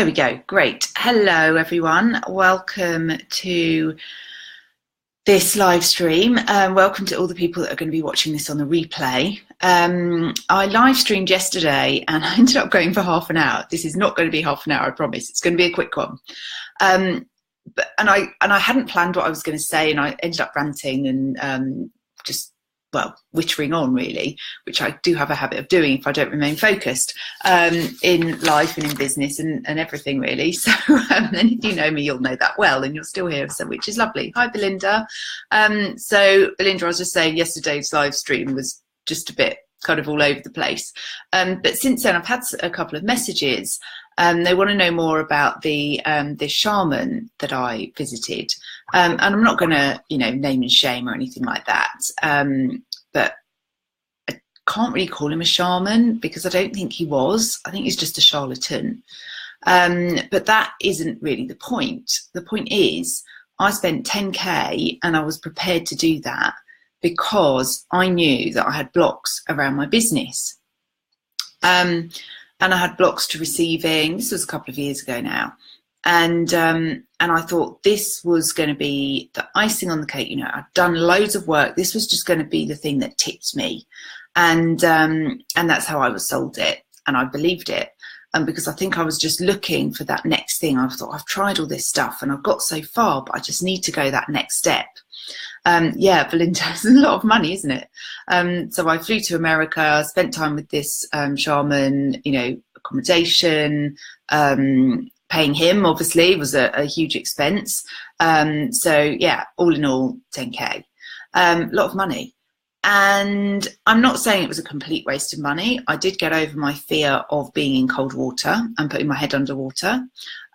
There we go. Great. Hello, everyone. Welcome to this live stream. Welcome to all the people that are going to be watching this on the replay. I live streamed yesterday and I ended up going for half an hour. This is not going to be half an hour, I promise. It's going to be a quick one. And I hadn't planned what I was going to say, and I ended up ranting and wittering on, really, which I do have a habit of doing if I don't remain focused in life and in business and everything, really. So and if you know me, you'll know that well, and you're still here, so which is lovely. Hi, Belinda. So Belinda, I was just saying yesterday's live stream was just a bit kind of all over the place. But since then, I've had a couple of messages. They want to know more about the Sharman that I visited. And I'm not going to, name and shame or anything like that. But I can't really call him a shaman because I don't think he was. I think he's just a charlatan. But that isn't really the point. The point is I spent 10K and I was prepared to do that because I knew that I had blocks around my business. And I had blocks to receiving. This was a couple of years ago now. And I thought this was going to be the icing on the cake. I'd done loads of work. This was just going to be the thing that tipped me. And that's how I was sold it. And I believed it. Because I think I was just looking for that next thing. I thought, I've tried all this stuff and I've got so far, but I just need to go that next step. Yeah, Belinda, it's a lot of money, isn't it? So I flew to America, spent time with this Sharman, accommodation, paying him obviously was a huge expense. So yeah, all in all, 10K, a lot of money. And I'm not saying it was a complete waste of money. I did get over my fear of being in cold water and putting my head underwater.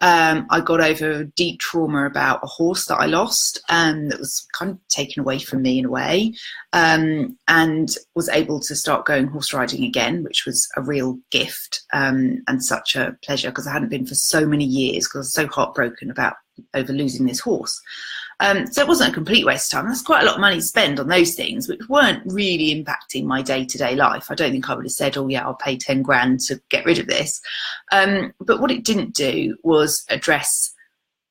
I got over deep trauma about a horse that I lost that was kind of taken away from me in a way, and was able to start going horse riding again, which was a real gift and such a pleasure because I hadn't been for so many years because I was so heartbroken over losing this horse. So it wasn't a complete waste of time. That's quite a lot of money to spend on those things, which weren't really impacting my day-to-day life. I don't think I would have said, oh yeah, I'll pay 10 grand to get rid of this. But what it didn't do was address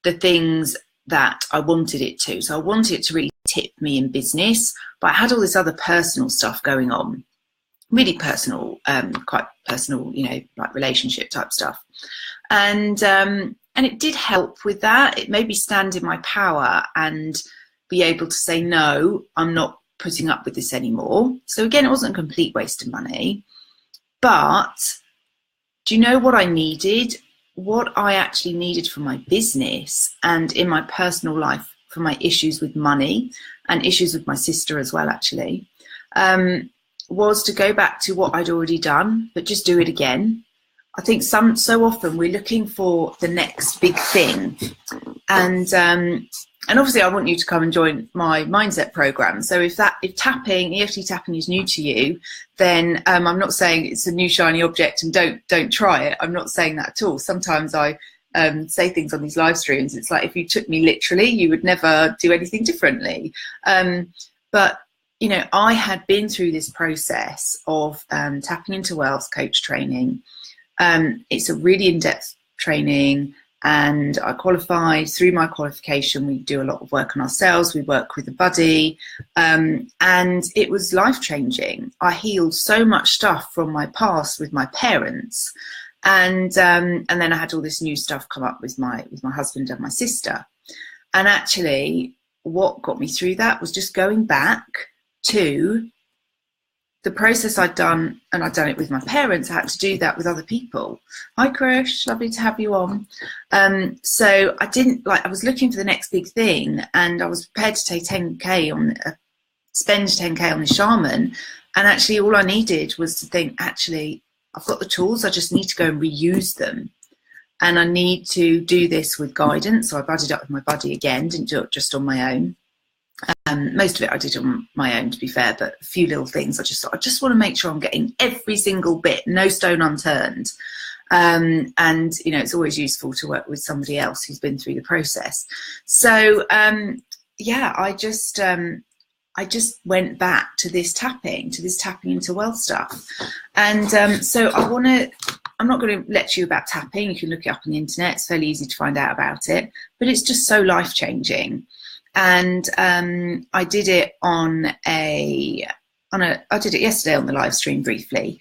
the things that I wanted it to. So I wanted it to really tip me in business, but I had all this other personal stuff going on, really personal, quite personal, like relationship type stuff. And it did help with that. It made me stand in my power and be able to say, no, I'm not putting up with this anymore. So again, it wasn't a complete waste of money. But do you know what I needed? What I actually needed for my business and in my personal life for my issues with money and issues with my sister as well, actually, was to go back to what I'd already done, but just do it again. I think so often we're looking for the next big thing, and obviously I want you to come and join my mindset program. So if tapping, EFT tapping is new to you, then I'm not saying it's a new shiny object and don't try it. I'm not saying that at all. Sometimes I say things on these live streams. It's like if you took me literally, you would never do anything differently. But I had been through this process of tapping into wealth coach training. It's a really in-depth training, and I qualified. Through my qualification, we do a lot of work on ourselves. We work with a buddy, and it was life-changing. I healed so much stuff from my past with my parents, and then I had all this new stuff come up with my husband and my sister. And actually, what got me through that was just going back to the process I'd done, and I'd done it with my parents. I had to do that with other people. Hi, Krish, lovely to have you on. So I was looking for the next big thing, and I was prepared to take spend 10K on the Sharman. And actually, all I needed was to think, actually, I've got the tools. I just need to go and reuse them. And I need to do this with guidance. So I buddied up with my buddy again, didn't do it just on my own. Most of it I did on my own, to be fair, but a few little things I just thought, I just want to make sure I'm getting every single bit, no stone unturned. And it's always useful to work with somebody else who's been through the process. So yeah, I just went back to this tapping into wealth stuff. And so I want to I'm not going to lecture you about tapping. You can look it up on the internet. It's fairly easy to find out about it, but it's just so life-changing. And I did it I did it yesterday on the live stream briefly,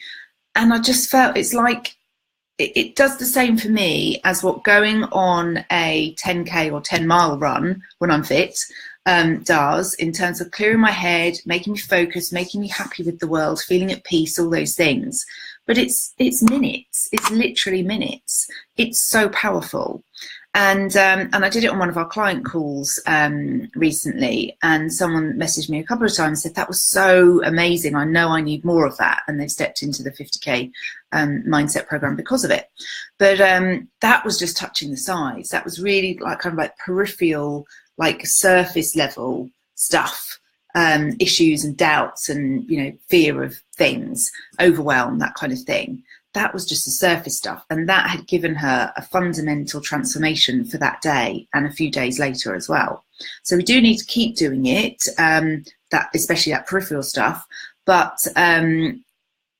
and I just felt it's like it does the same for me as what going on a 10K or 10-mile run when I'm fit does, in terms of clearing my head, making me focus, making me happy with the world, feeling at peace, all those things. But it's minutes. It's literally minutes. It's so powerful. And I did it on one of our client calls recently, and someone messaged me a couple of times and said, that was so amazing. I know I need more of that. And they've stepped into the 50K mindset program because of it. But that was just touching the sides. That was really like kind of like peripheral, like surface level stuff, issues and doubts and, you know, fear of things, overwhelm, that kind of thing. That was just the surface stuff, and that had given her a fundamental transformation for that day and a few days later as well. So we do need to keep doing it, that especially that peripheral stuff. But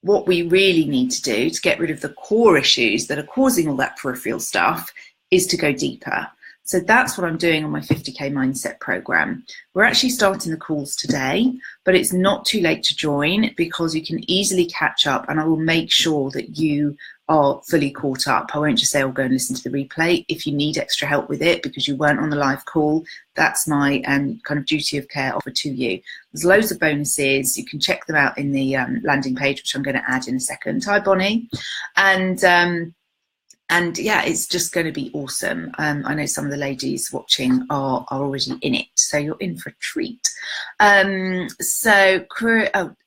what we really need to do to get rid of the core issues that are causing all that peripheral stuff is to go deeper. So that's what I'm doing on my 50K mindset program. We're actually starting the calls today, but it's not too late to join, because you can easily catch up, and I will make sure that you are fully caught up. I won't just say, oh, go and listen to the replay. If you need extra help with it because you weren't on the live call, that's my kind of duty of care offer to you. There's loads of bonuses. You can check them out in the landing page, which I'm going to add in a second. Hi, Bonnie. And yeah, it's just going to be awesome. I know some of the ladies watching are already in it, so you're in for a treat.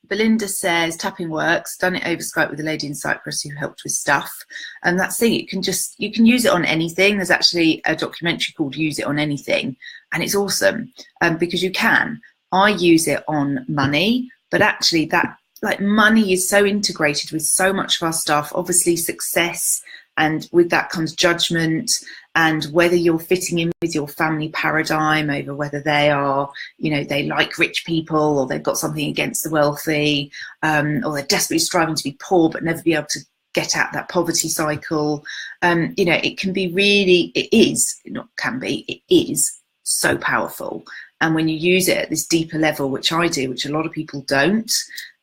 Belinda says, tapping works. Done it over Skype with a lady in Cyprus who helped with stuff. And that's the thing, you can use it on anything. There's actually a documentary called Use It on Anything, and it's awesome because you can. I use it on money, but actually that, like, money is so integrated with so much of our stuff. Obviously success, and with that comes judgment, and whether you're fitting in with your family paradigm over whether they are, you know, they like rich people, or they've got something against the wealthy, or they're desperately striving to be poor but never be able to get out that poverty cycle. You know, it can be really, it is so powerful. And when you use it at this deeper level, which I do, which a lot of people don't,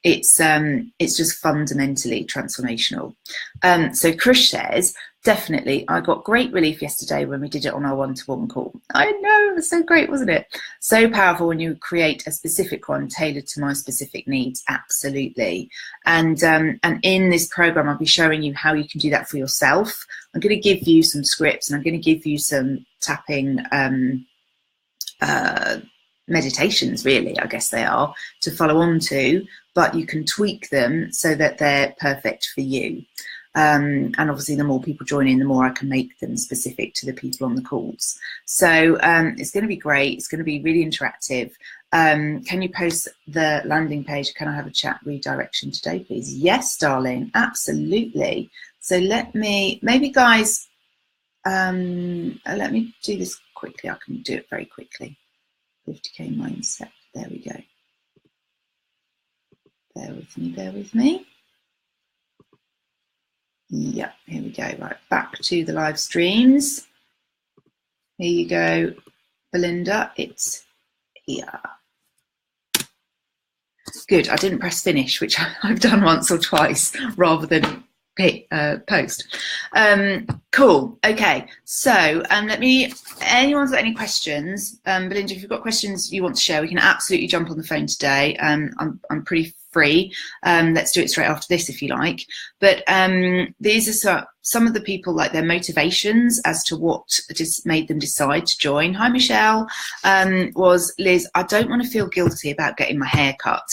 it's just fundamentally transformational. So Krish says, definitely, I got great relief yesterday when we did it on our one-to-one call. I know, it was so great, wasn't it? So powerful when you create a specific one tailored to my specific needs. Absolutely. And in this program, I'll be showing you how you can do that for yourself. I'm going to give you some scripts, and I'm going to give you some tapping meditations, really, I guess they are, to follow on to, but you can tweak them so that they're perfect for you. And obviously the more people join in, the more I can make them specific to the people on the calls. So it's going to be great. It's going to be really interactive. Can you post the landing page? Can I have a chat redirection today, please? Yes, darling, absolutely. So let me, maybe guys, let me do this quickly. I can do it very quickly. 50K mindset. There we go. Bear with me. Yeah, here we go. Right, back to the live streams. Here you go, Belinda. It's here. Good. I didn't press finish, which I've done once or twice rather than post. Cool. Okay. So anyone's got any questions? Belinda, if you've got questions you want to share, we can absolutely jump on the phone today. I'm pretty free. Let's do it straight after this if you like. But these are some of the people, like their motivations as to what just made them decide to join. Hi, Michelle. Was Liz, I don't want to feel guilty about getting my hair cut.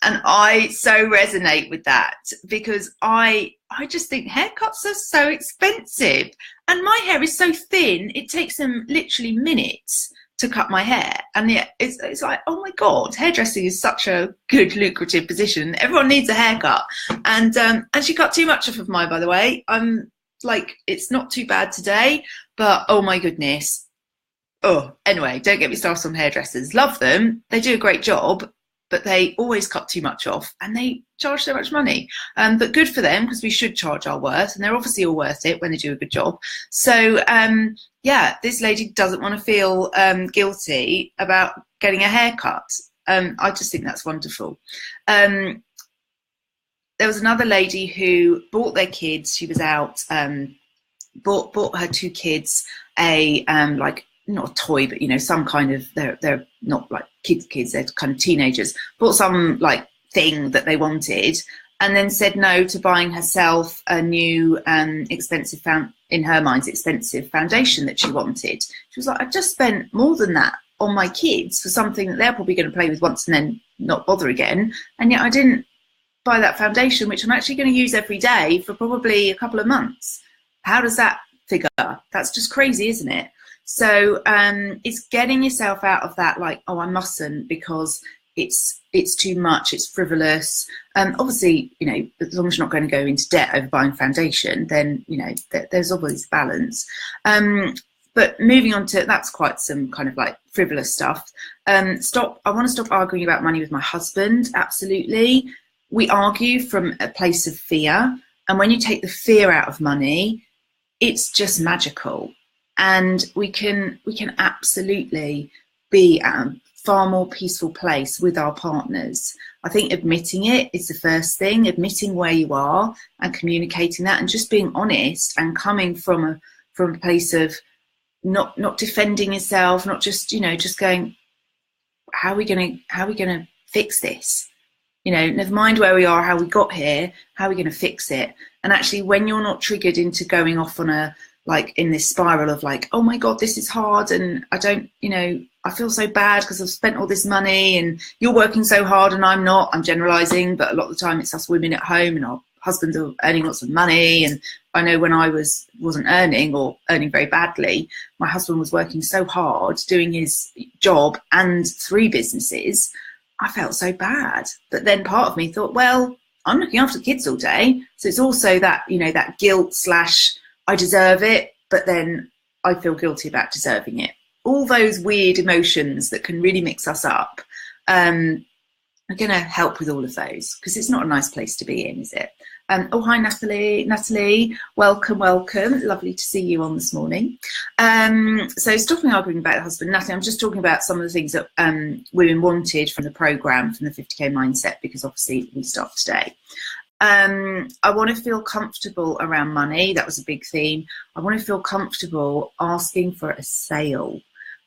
And I so resonate with that, because I just think haircuts are so expensive, and my hair is so thin, it takes them literally minutes to cut my hair. And it's like, oh my God, hairdressing is such a good, lucrative position. Everyone needs a haircut. And she cut too much off of mine, by the way. I'm like, it's not too bad today, but oh my goodness. Oh, anyway, don't get me started on hairdressers. Love them. They do a great job. but they always cut too much off and they charge so much money. But good for them, because we should charge our worth, and they're obviously all worth it when they do a good job. So yeah, this lady doesn't want to feel guilty about getting a haircut. I just think that's wonderful. There was another lady who bought their kids. She was out, bought her 2 kids a like, not a toy, but you know, some kind of, they're not like kids, they're kind of teenagers. Bought some like thing that they wanted, and then said no to buying herself a new expensive in her mind expensive foundation that she wanted. She was like, I just spent more than that on my kids for something that they're probably going to play with once and then not bother again, and yet I didn't buy that foundation, which I'm actually going to use every day for probably a couple of months. How does that figure? That's just crazy, isn't it? So it's getting yourself out of that, like, oh, I mustn't because it's too much, it's frivolous. Obviously, you know, as long as you're not going to go into debt over buying foundation, then, you know, there's always balance. But moving on to, that's quite some kind of like frivolous stuff. I want to stop arguing about money with my husband. Absolutely. We argue from a place of fear. And when you take the fear out of money, it's just magical. And we can absolutely be at a far more peaceful place with our partners. I think admitting it is the first thing, admitting where you are and communicating that, and just being honest and coming from a place of not defending yourself, not just, you know, just going, how are we gonna fix this? You know, never mind where we are, how we got here, how are we going to fix it? And actually, when you're not triggered into going off on a, like, in this spiral of like, oh my God, this is hard, and I don't, you know, I feel so bad because I've spent all this money and you're working so hard and I'm not. I'm generalizing, but a lot of the time it's us women at home and our husbands are earning lots of money. And I know when I wasn't earning, or earning very badly, my husband was working so hard doing his job and 3 businesses. I felt so bad. But then part of me thought, well, I'm looking after the kids all day. So it's also that, you know, that guilt / I deserve it, but then I feel guilty about deserving it. All those weird emotions that can really mix us up are going to help with all of those, because it's not a nice place to be in, is it? Oh, hi, Natalie, welcome. Lovely to see you on this morning. So stopping arguing about the husband, Natalie, I'm just talking about some of the things that women wanted from the programme, from the 50k mindset, because obviously we start today. I want to feel comfortable around money. That was a big theme. I want to feel comfortable asking for a sale.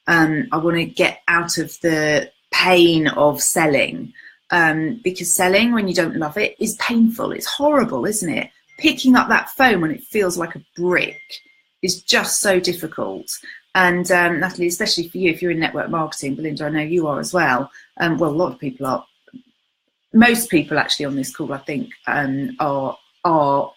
I want to get out of the pain of selling. Because selling when you don't love it is painful. It's horrible, isn't it? Picking up that phone when it feels like a brick is just so difficult. And Natalie, especially for you, if you're in network marketing, Belinda, I know you are as well. Well, a lot of people are. Most people actually on this call, I think, are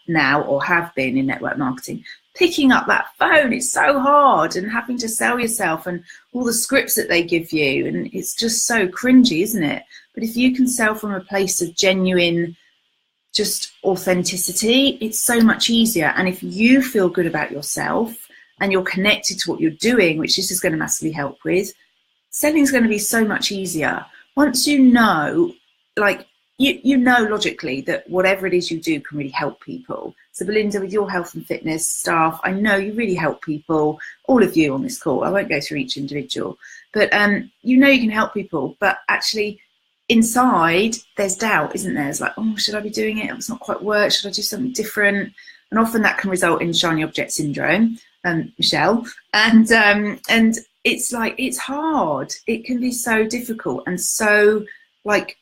now or have been in network marketing. Picking up that phone, it's so hard, and having to sell yourself and all the scripts that they give you, and it's just so cringy, isn't it? But if you can sell from a place of genuine, just authenticity, it's so much easier. And if you feel good about yourself and you're connected to what you're doing, which this is going to massively help with, selling is going to be so much easier. Once you know, like, you know logically that whatever it is you do can really help people. So Belinda, with your health and fitness stuff, I know you really help people, all of you on this call. I won't go through each individual, but you know you can help people, but actually inside there's doubt, isn't there? It's like, oh, should I be doing it? It's not quite work. Should I do something different? And often that can result in shiny object syndrome, Michelle. And it's like, it's hard. It can be so difficult and so like,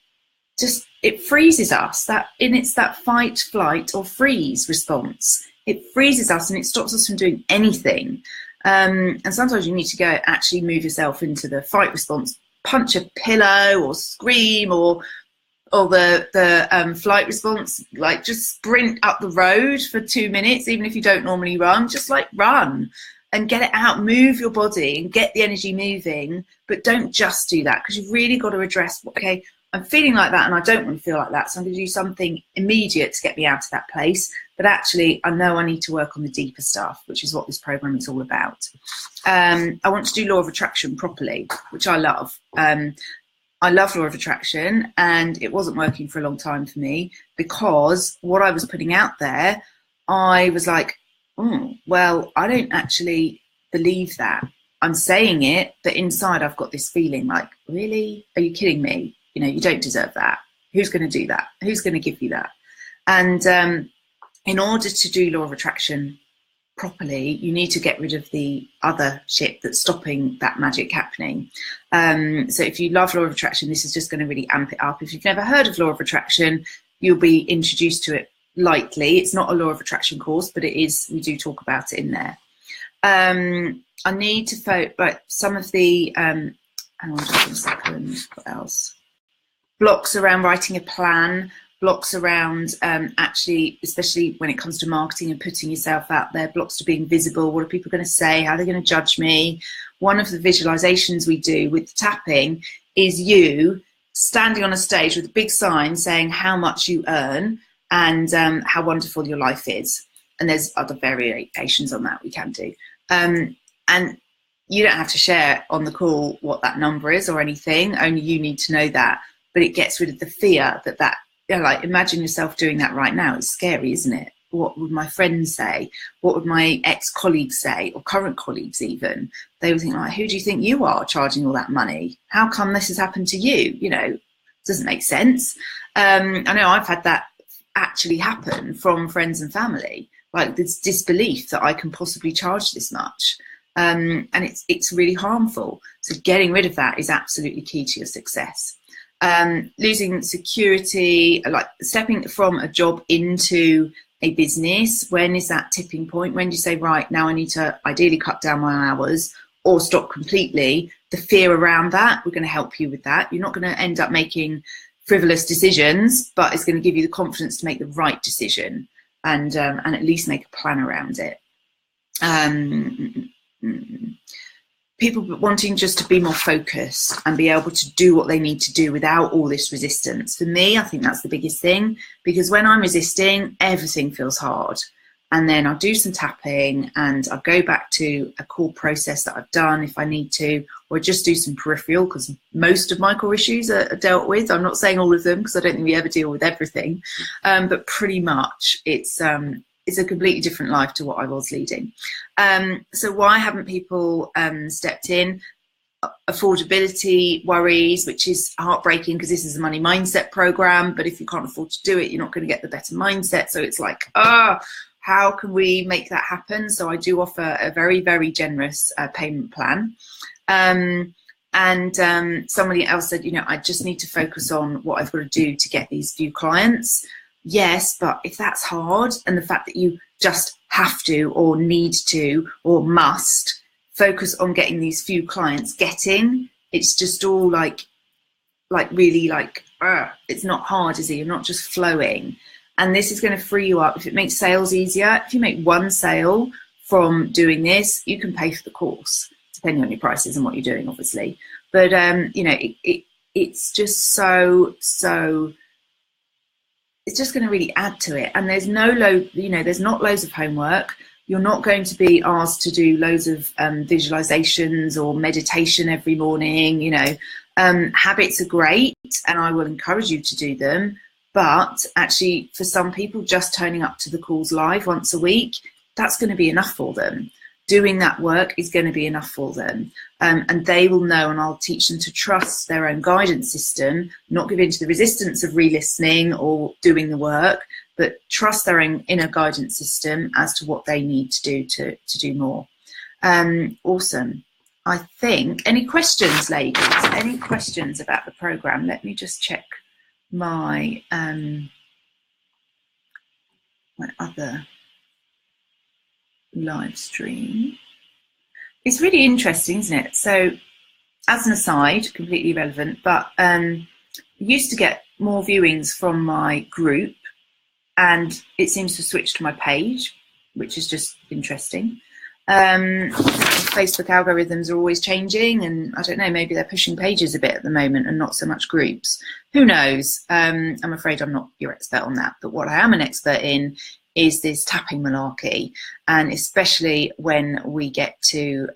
just, it freezes us. It's that fight, flight or freeze response. It freezes us and it stops us from doing anything. And sometimes you need to go actually move yourself into the fight response, punch a pillow or scream, or the flight response, like just sprint up the road for 2 minutes, even if you don't normally run, just like run and get it out, move your body and get the energy moving. But don't just do that, because you've really got to address, okay, I'm feeling like that and I don't want to feel like that, so I'm going to do something immediate to get me out of that place. But actually, I know I need to work on the deeper stuff, which is what this program is all about. I want to do law of attraction properly, which I love. I love law of attraction, and it wasn't working for a long time for me because what I was putting out there, I was like, well, I don't actually believe that. I'm saying it, but inside I've got this feeling like, really? Are you kidding me? You know, you don't deserve that. Who's going to do that? Who's going to give you that? And in order to do law of attraction properly, you need to get rid of the other shit that's stopping that magic happening. So if you love law of attraction, this is just going to really amp it up. If you've never heard of law of attraction, you'll be introduced to it lightly. It's not a law of attraction course, but it is, we do talk about it in there. I need to vote, but some of the hang on just a second, what else? Blocks around writing a plan, blocks around actually, especially when it comes to marketing and putting yourself out there, blocks to being visible. What are people going to say? How are they going to judge me? One of the visualizations we do with tapping is you standing on a stage with a big sign saying how much you earn and how wonderful your life is. And there's other variations on that we can do. And you don't have to share on the call what that number is or anything, only you need to know that. But it gets rid of the fear that, you know, like imagine yourself doing that right now. It's scary, isn't it? What would my friends say? What would my ex-colleagues say, or current colleagues even? They would think, like, who do you think you are charging all that money? How come this has happened to you? You know, it doesn't make sense. I know I've had that actually happen from friends and family, like this disbelief that I can possibly charge this much. And it's really harmful. So getting rid of that is absolutely key to your success. Losing security, like stepping from a job into a business. When is that tipping point? When do you say, right, now I need to ideally cut down my hours or stop completely? The fear around that, we're going to help you with that. You're not going to end up making frivolous decisions, but it's going to give you the confidence to make the right decision and at least make a plan around it. People wanting just to be more focused and be able to do what they need to do without all this resistance. For me, I think that's the biggest thing, because when I'm resisting, everything feels hard. And then I'll do some tapping and I'll go back to a core process that I've done if I need to, or just do some peripheral, because most of my core issues are dealt with. I'm not saying all of them, because I don't think we ever deal with everything, but pretty much it's a completely different life to what I was leading. So why haven't people stepped in? Affordability worries, which is heartbreaking because this is a money mindset program, but if you can't afford to do it, you're not going to get the better mindset. So it's like, how can we make that happen? So I do offer a very, very generous payment plan. Somebody else said, you know, I just need to focus on what I've got to do to get these few clients. Yes, but if that's hard, and the fact that you just have to or need to or must focus on getting these few clients it's just all like really like, it's not hard, is it? You're not just flowing. And this is going to free you up. If it makes sales easier, if you make one sale from doing this, you can pay for the course, depending on your prices and what you're doing, obviously. But, you know, it's just so it's just going to really add to it. And there's there's not loads of homework. You're not going to be asked to do loads of visualizations or meditation every morning. You know, habits are great and I will encourage you to do them. But actually, for some people, just turning up to the calls live once a week, that's going to be enough for them. Doing that work is going to be enough for them. And they will know, and I'll teach them to trust their own guidance system, not give in to the resistance of re-listening or doing the work, but trust their own inner guidance system as to what they need to do to do more. Awesome. I think, any questions, ladies? Any questions about the program? Let me just check my my other live stream. It's really interesting, isn't it? So as an aside, completely irrelevant, but I used to get more viewings from my group, and it seems to switch to my page, which is just interesting. Facebook algorithms are always changing, and I don't know, maybe they're pushing pages a bit at the moment and not so much groups. Who knows? I'm afraid I'm not your expert on that, but what I am an expert in is this tapping malarkey, and especially when we get to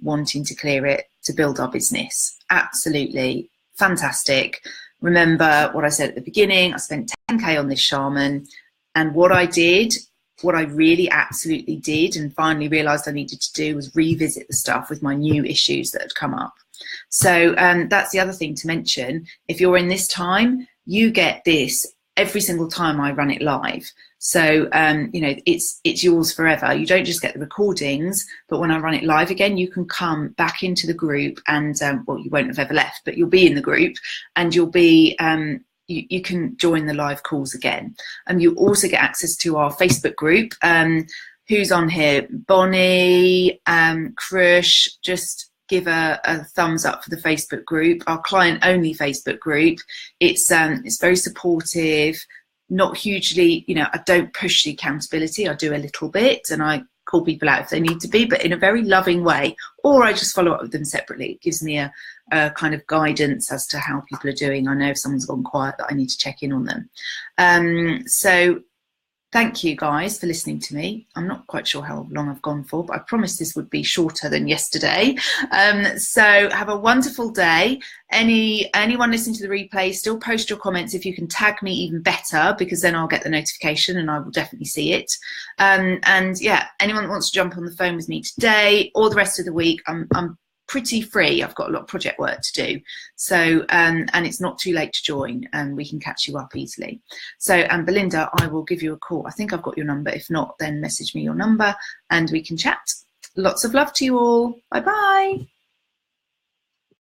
wanting to clear it to build our business. Absolutely fantastic. Remember what I said at the beginning, I spent 10K on this Sharman, and what I did, what I really absolutely did and finally realised I needed to do was revisit the stuff with my new issues that had come up. So that's the other thing to mention. If you're in this time, you get this every single time I run it live. So, you know, it's yours forever. You don't just get the recordings, but when I run it live again, you can come back into the group and, well, you won't have ever left, but you'll be in the group and you'll be, you can join the live calls again. And you also get access to our Facebook group. Who's on here? Bonnie, Krush, just give a thumbs up for the Facebook group, our client only Facebook group. It's very supportive, not hugely, you know, I don't push the accountability. I do a little bit and I call people out if they need to be, but in a very loving way, or I just follow up with them separately. It gives me a kind of guidance as to how people are doing. I know if someone's gone quiet that I need to check in on them. So thank you guys for listening to me. I'm not quite sure how long I've gone for, but I promised this would be shorter than yesterday. So have a wonderful day. Anyone listening to the replay, still post your comments. If you can tag me, even better, because then I'll get the notification and I will definitely see it. And yeah, anyone that wants to jump on the phone with me today or the rest of the week, I'm pretty free. I've got a lot of project work to do. So, and it's not too late to join and we can catch you up easily. So, and Belinda, I will give you a call. I think I've got your number. If not, then message me your number and we can chat. Lots of love to you all. Bye-bye.